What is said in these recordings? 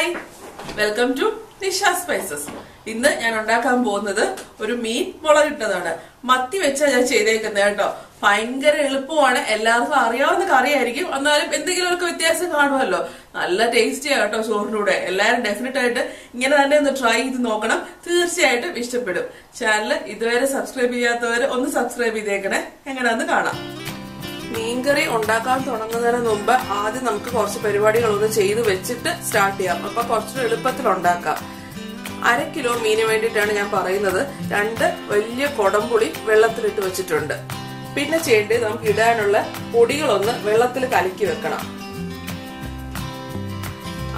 Hi, welcome to Nisha spices. ഇന്ന് ഞാൻ ഉണ്ടാക്കാൻ പോകുന്നത് ഒരു മീൻ മുളകിട്ടതാണ്. മത്തി വെച്ചാണ് ഞാൻ ചെയ്തേക്കുന്നത് കേട്ടോ. ഭയങ്കര എളുപ്പമാണ്, എല്ലാവർക്കും അറിയാവുന്ന കറിയായിരിക്കും. എന്നാലും എന്തെങ്കിലുമൊക്കെ വ്യത്യാസം കാണുമല്ലോ. നല്ല ടേസ്റ്റിയാ കേട്ടോ ചോറിന്റെ കൂടെ. എല്ലാവരും ഡെഫിനറ്റ് ആയിട്ട് ഇങ്ങനെ തന്നെ ഒന്ന് ട്രൈ ചെയ്ത് നോക്കണം, തീർച്ചയായിട്ടും ഇഷ്ടപ്പെടും. ചാനൽ ഇതുവരെ സബ്സ്ക്രൈബ് ചെയ്യാത്തവര് ഒന്ന് സബ്സ്ക്രൈബ് ചെയ്തേക്കണേ. എങ്ങനെയാന്ന് കാണാം. മീൻകറി ഉണ്ടാക്കാൻ തുടങ്ങുന്നതിന് മുമ്പ് ആദ്യം നമുക്ക് കുറച്ച് പരിപാടികളൊന്ന് ചെയ്ത് വെച്ചിട്ട് സ്റ്റാർട്ട് ചെയ്യാം. അപ്പൊ കുറച്ചുകൂടെ എളുപ്പത്തിൽ ഉണ്ടാക്കാം. 1/2 കിലോ മീന് വേണ്ടിയിട്ടാണ് ഞാൻ പറയുന്നത്. 2 വലിയ കൊടംപുളി വെള്ളത്തിലിട്ട് വെച്ചിട്ടുണ്ട്. പിന്നെ ചെയ്യേണ്ടത് നമുക്ക് ഇടാനുള്ള പൊടികളൊന്ന് വെള്ളത്തിൽ കലക്കി വെക്കണം.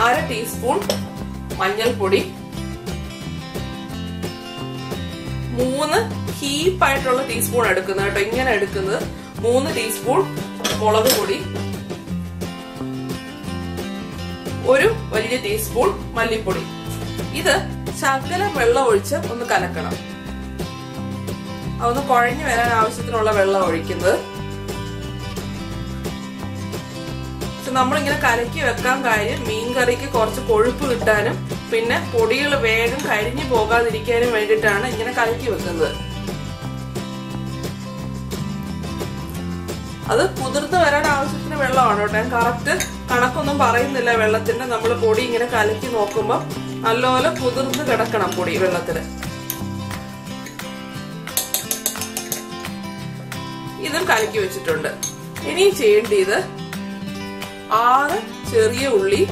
1/2 ടീസ്പൂൺ മഞ്ഞൾപ്പൊടി, 3 ഹീപ്പായിട്ടുള്ള ടീസ്പൂൺ എടുക്കുന്നത് കേട്ടോ. ഇങ്ങനെ എടുക്കുന്നത് 3 ടീസ്പൂൺ മുളക് പൊടി, 1 വലിയ ടീസ്പൂൺ മല്ലിപ്പൊടി. ഇത് ശകലം വെള്ളം ഒഴിച്ച് ഒന്ന് കലക്കണം. അതൊന്ന് കുഴഞ്ഞു വരാൻ ആവശ്യത്തിനുള്ള വെള്ളം ഒഴിക്കുന്നത്. നമ്മളിങ്ങനെ കലക്കി വെക്കാൻ കാര്യം മീൻ കറിക്ക് കുറച്ച് കൊഴുപ്പ് കിട്ടാനും പിന്നെ പൊടികൾ വേഗം കരിഞ്ഞു പോകാതിരിക്കാനും വേണ്ടിയിട്ടാണ് ഇങ്ങനെ കലക്കി വെക്കുന്നത്. അത് കുതിർന്ന് വരാൻ ആവശ്യത്തിന് വെള്ളമാണ് കേട്ടോ. ഞാൻ കറക്റ്റ് കണക്കൊന്നും പറയുന്നില്ല വെള്ളത്തിന്റെ. നമ്മൾ പൊടി ഇങ്ങനെ കലക്കി നോക്കുമ്പോൾ നല്ലപോലെ കുതിർന്ന് കിടക്കണം പൊടി വെള്ളത്തില്. ഇതും കലക്കി വെച്ചിട്ടുണ്ട്. ഇനി ചെയ്യേണ്ടത് 6 ചെറിയ ഉള്ളി,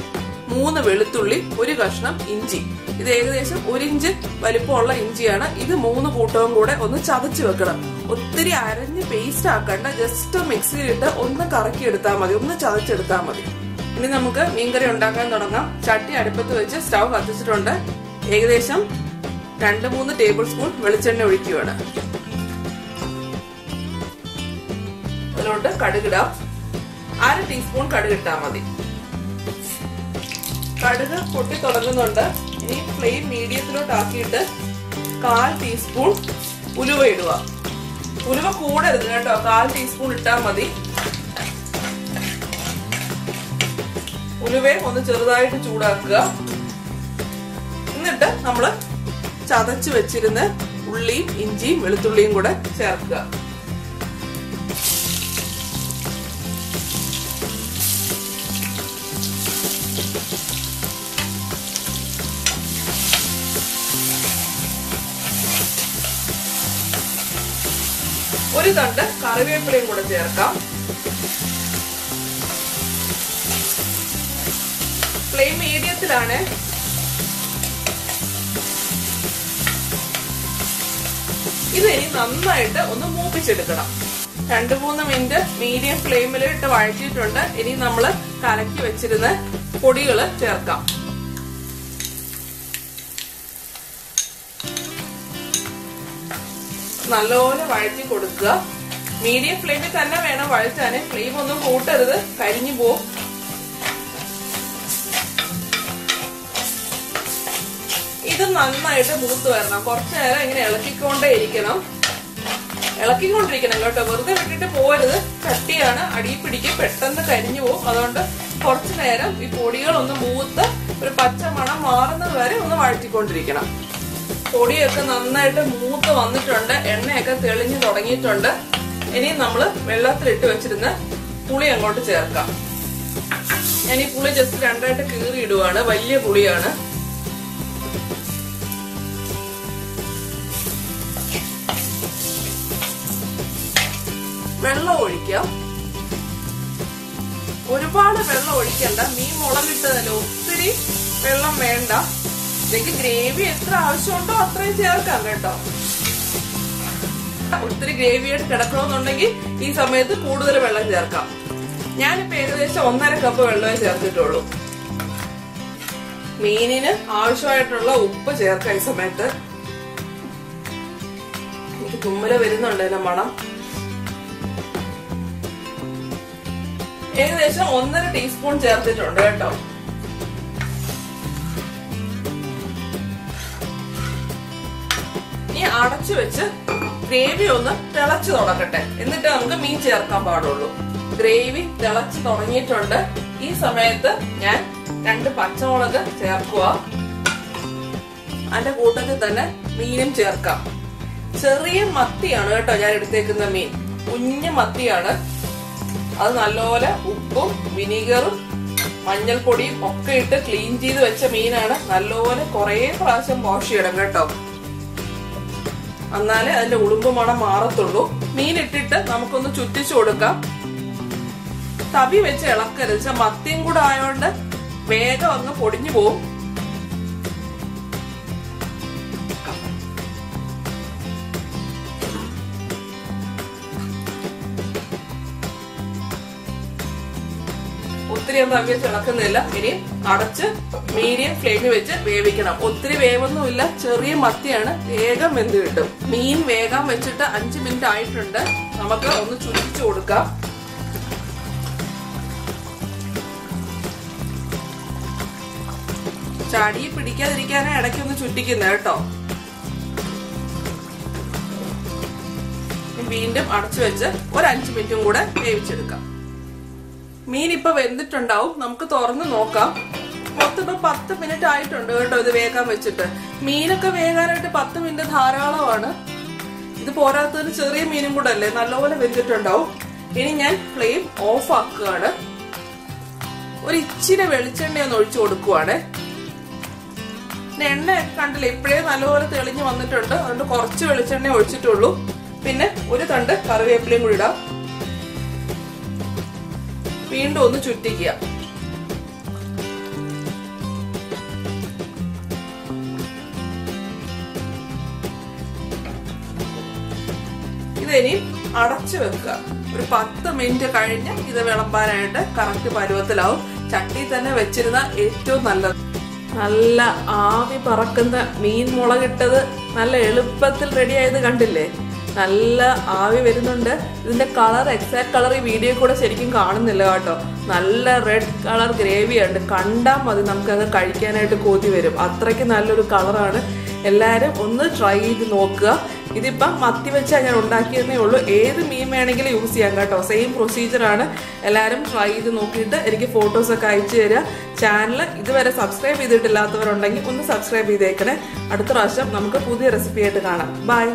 3 വെളുത്തുള്ളി, 1 കഷ്ണം ഇഞ്ചി. ഇത് ഏകദേശം 1 ഇഞ്ച് വലിപ്പമുള്ള ഇഞ്ചിയാണ്. ഇത് 3 കൂട്ടവും കൂടെ ഒന്ന് ചതച്ച് വെക്കണം. ഒത്തിരി അരഞ്ഞ് പേസ്റ്റ് ആക്കണ്ട, ജസ്റ്റ് മിക്സിയിലിട്ട് ഒന്ന് കറക്കി എടുത്താൽ മതി, ഒന്ന് ചതച്ചെടുത്താൽ മതി. ഇനി നമുക്ക് മീൻകറി ഉണ്ടാക്കാൻ തുടങ്ങാം. ചട്ടി അടുപ്പത്ത് വെച്ച് സ്റ്റൗ കത്തിച്ചിട്ടുണ്ട്. ഏകദേശം 2-3 ടേബിൾ സ്പൂൺ വെളിച്ചെണ്ണ ഒഴിക്കുകയാണ്. അതിലോട്ട് കടുകിടാം. 1/2 ടീസ്പൂൺ കടുകിട്ടാൽ മതി. കടുക് പൊട്ടി തുടങ്ങുന്നുണ്ട്. ഇനി ഫ്ലെയിം മീഡിയത്തിലോട്ട് ആക്കിയിട്ട് 1/4 ടീസ്പൂൺ ഉലുവ ഇടുക. ഉലുവ കൂടരുത് കേട്ടോ, 1/4 ടീസ്പൂൺ ഇട്ടാൽ മതി. ഉലുവയും ഒന്ന് ചെറുതായിട്ട് ചൂടാക്കുക. എന്നിട്ട് നമ്മള് ചതച്ച് വെച്ചിരുന്ന ഉള്ളിയും ഇഞ്ചിയും വെളുത്തുള്ളിയും കൂടെ ചേർക്കുക. ഒരു തണ്ട് കറിവേപ്പിലയും കൂടെ ചേർക്കാം. ഫ്ലെയിം മീഡിയത്തിലാണ്. ഇത് ഇനി നന്നായിട്ട് ഒന്ന് മൂപ്പിച്ചെടുക്കണം. 2-3 മിനിറ്റ് മീഡിയം ഫ്ലെയിമിൽ ഇട്ട് വഴറ്റിയിട്ടുണ്ട്. ഇനി നമ്മൾ കലക്കി വെച്ചിരുന്ന പൊടികള് ചേർക്കാം. നല്ലപോലെ വഴറ്റി കൊടുക്കുക. മീഡിയം ഫ്ലെയിമിൽ തന്നെ വേണം വഴറ്റാന്. ഫ്ലെയിം ഒന്നും കൂട്ടരുത്, കരിഞ്ഞു പോവും. ഇത് നന്നായിട്ട് മൂത്ത് വരണം. കുറച്ചു നേരം ഇങ്ങനെ ഇളക്കിക്കൊണ്ടിരിക്കണം കേട്ടോ. വെറുതെ വിട്ടിട്ട് പോകരുത്. ചട്ടിയാണ്, അടിയിൽ പിടിക്കും, പെട്ടെന്ന് കരിഞ്ഞു പോകും. അതുകൊണ്ട് കുറച്ചു നേരം ഈ പൊടികളൊന്ന് മൂത്ത് ഒരു പച്ച മണം മാറുന്നത് വരെ ഒന്ന് വഴറ്റിക്കൊണ്ടിരിക്കണം. പൊടിയൊക്കെ നന്നായിട്ട് മൂത്ത് വന്നിട്ടുണ്ട്. എണ്ണയൊക്കെ തെളിഞ്ഞു തുടങ്ങിയിട്ടുണ്ട്. ഇനി നമ്മള് വെള്ളത്തിലിട്ട് വെച്ചിരുന്ന പുളി അങ്ങോട്ട് ചേർക്കാം. ഞാൻ ഈ പുളി ജസ്റ്റ് 2ആയിട്ട് കീറി ഇടുവാണ്. വലിയ പുളിയാണ്. വെള്ളം ഒഴിക്കാം. ഒരുപാട് വെള്ളം ഒഴിക്കണ്ട, മീൻ മുളകിട്ടതല്ലേ, ഒത്തിരി വെള്ളം വേണ്ട. നിങ്ങൾക്ക് ഗ്രേവി എത്ര ആവശ്യമുണ്ടോ അത്രയും ചേർക്കാം കേട്ടോ. ഒത്തിരി ഗ്രേവിയായിട്ട് കിടക്കണമെന്നുണ്ടെങ്കിൽ ഈ സമയത്ത് കൂടുതൽ വെള്ളം ചേർക്കാം. ഞാനിപ്പോ ഏകദേശം 1.5 കപ്പ് വെള്ളമേ ചേർത്തിട്ടുള്ളൂ. മീനിന് ആവശ്യമായിട്ടുള്ള ഉപ്പ് ചേർക്കാം ഈ സമയത്ത്. എനിക്ക് തുമ്മല വരുന്നുണ്ട് അതിന്റെ മണം. ഏകദേശം 1.5 ടീസ്പൂൺ ചേർത്തിട്ടുണ്ട് കേട്ടോ. ഇനി അടച്ചു വെച്ച് ഗ്രേവി ഒന്ന് തിളച്ചു തുടങ്ങട്ടെ. എന്നിട്ട് നമുക്ക് മീൻ ചേർക്കാൻ പാടുള്ളൂ. ഗ്രേവി തിളച്ച് തുടങ്ങിയിട്ടുണ്ട്. ഈ സമയത്ത് ഞാൻ 2 പച്ചമുളക് ചേർക്കുക. അതിന്റെ കൂട്ടത്തിൽ തന്നെ മീനും ചേർക്കാം. ചെറിയ മത്തിയാണ് കേട്ടോ ഞാൻ എടുത്തേക്കുന്ന മീൻ, കുഞ്ഞു മത്തിയാണ്. അത് നല്ലപോലെ ഉപ്പും വിനീഗറും മഞ്ഞൾപ്പൊടിയും ഒക്കെ ഇട്ട് ക്ലീൻ ചെയ്ത് വെച്ച മീനാണ്. നല്ലപോലെ കുറെ പ്രാവശ്യം വാഷ് ചെയ്യണം കേട്ടോ, എന്നാലേ അതിന്റെ ഉളുമ്പ് മണം മാറത്തുള്ളൂ. മീൻ ഇട്ടിട്ട് നമുക്കൊന്ന് ചുറ്റിച്ചു കൊടുക്കാം. തവി വെച്ച് ഇളക്കരുത്, മത്തിയും കൂടെ ആയോണ്ട് വേഗം അങ്ങ് പൊടിഞ്ഞു പോവും. ഒത്തിരി തവി വെച്ച് ഇളക്കുന്നില്ല. ഇനി അടച്ച് മീഡിയം ഫ്ലെയിമിൽ വെച്ച് വേവിക്കണം. ഒത്തിരി വേവൊന്നുമില്ല, ചെറിയ മത്തിയാണ്, വേഗം വെന്ത് കിട്ടും. മീൻ വേഗം വെച്ചിട്ട് 5 മിനിറ്റ് ആയിട്ടുണ്ട്. നമുക്ക് ഒന്ന് ചുറ്റിച്ചു കൊടുക്കാം. ചാടി പിടിക്കാതിരിക്കാനാണ് ഇടയ്ക്കൊന്ന് ചുറ്റിക്കുന്നത് കേട്ടോ. വീണ്ടും അടച്ചു വെച്ച് ഒരു 5 മിനിറ്റും കൂടെ വേവിച്ചെടുക്കാം. മീൻ ഇപ്പൊ വെന്തിട്ടുണ്ടാവും, നമുക്ക് തുറന്ന് നോക്കാം. മൊത്തം ഇപ്പൊ 10 മിനിറ്റ് ആയിട്ടുണ്ട് കേട്ടോ ഇത് വേഗം വെച്ചിട്ട്. മീനൊക്കെ വേകാനായിട്ട് 10 മിനിറ്റ് ധാരാളമാണ്. ഇത് പോരാത്തതിന് ചെറിയ മീനും കൂടെ അല്ലേ, നല്ലപോലെ വെന്തിട്ടുണ്ടാവും. ഇനി ഞാൻ ഫ്ലെയിം ഓഫ് ആക്കുകയാണ്. ഒരു ഇച്ചിരി വെളിച്ചെണ്ണ ഒന്ന് ഒഴിച്ചു കൊടുക്കുവാണ്. എണ്ണ കണ്ടില്ലേ, ഇപ്പോഴേ നല്ലപോലെ തെളിഞ്ഞു വന്നിട്ടുണ്ട്. അതുകൊണ്ട് കുറച്ച് വെളിച്ചെണ്ണ ഒഴിച്ചിട്ടുള്ളൂ. പിന്നെ ഒരു തണ്ട് കറിവേപ്പിലയും കൂടി ഇടാം. വീണ്ടും ഒന്ന് ചുറ്റിക്കുക. ഇതിനി അടച്ചു വെക്കുക. ഒരു 10 മിനിറ്റ് കഴിഞ്ഞ് ഇത് വിളമ്പാനായിട്ട് കറക്റ്റ് പരുവത്തിലാവും. ചട്ടി തന്നെ വെച്ചിരുന്ന ഏറ്റവും നല്ലത്. നല്ല ആവി പറക്കുന്ന മീൻ മുളകിട്ടത് നല്ല എളുപ്പത്തിൽ റെഡി ആയത് കണ്ടില്ലേ? നല്ല ആവി വരുന്നുണ്ട്. ഇതിന്റെ കളർ, എക്സാക്ട് കളർ ഈ വീഡിയോ കൂടെ ശരിക്കും കാണുന്നില്ല കേട്ടോ. നല്ല റെഡ് കളർ ഗ്രേവിയുണ്ട്. കണ്ടാൽ മതി നമുക്കത് കഴിക്കാനായിട്ട് കൊതി വരും. അത്രയ്ക്ക് നല്ലൊരു കളറാണ്. എല്ലാവരും ഒന്ന് ട്രൈ ചെയ്ത് നോക്കുക. ഇതിപ്പം മത്തി വെച്ചാൽ ഞാൻ ഉണ്ടാക്കിയതേ ഉള്ളൂ. ഏത് മീൻ വേണമെങ്കിലും യൂസ് ചെയ്യാം കേട്ടോ. സെയിം പ്രൊസീജിയറാണ്. എല്ലാവരും ട്രൈ ചെയ്ത് നോക്കിയിട്ട് എനിക്ക് ഫോട്ടോസൊക്കെ അയച്ചു തരിക. ചാനൽ ഇതുവരെ സബ്സ്ക്രൈബ് ചെയ്തിട്ടില്ലാത്തവരുണ്ടെങ്കിൽ ഒന്ന് സബ്സ്ക്രൈബ് ചെയ്തേക്കണേ. അടുത്ത പ്രാവശ്യം നമുക്ക് പുതിയ റെസിപ്പി ആയിട്ട് കാണാം. ബൈ.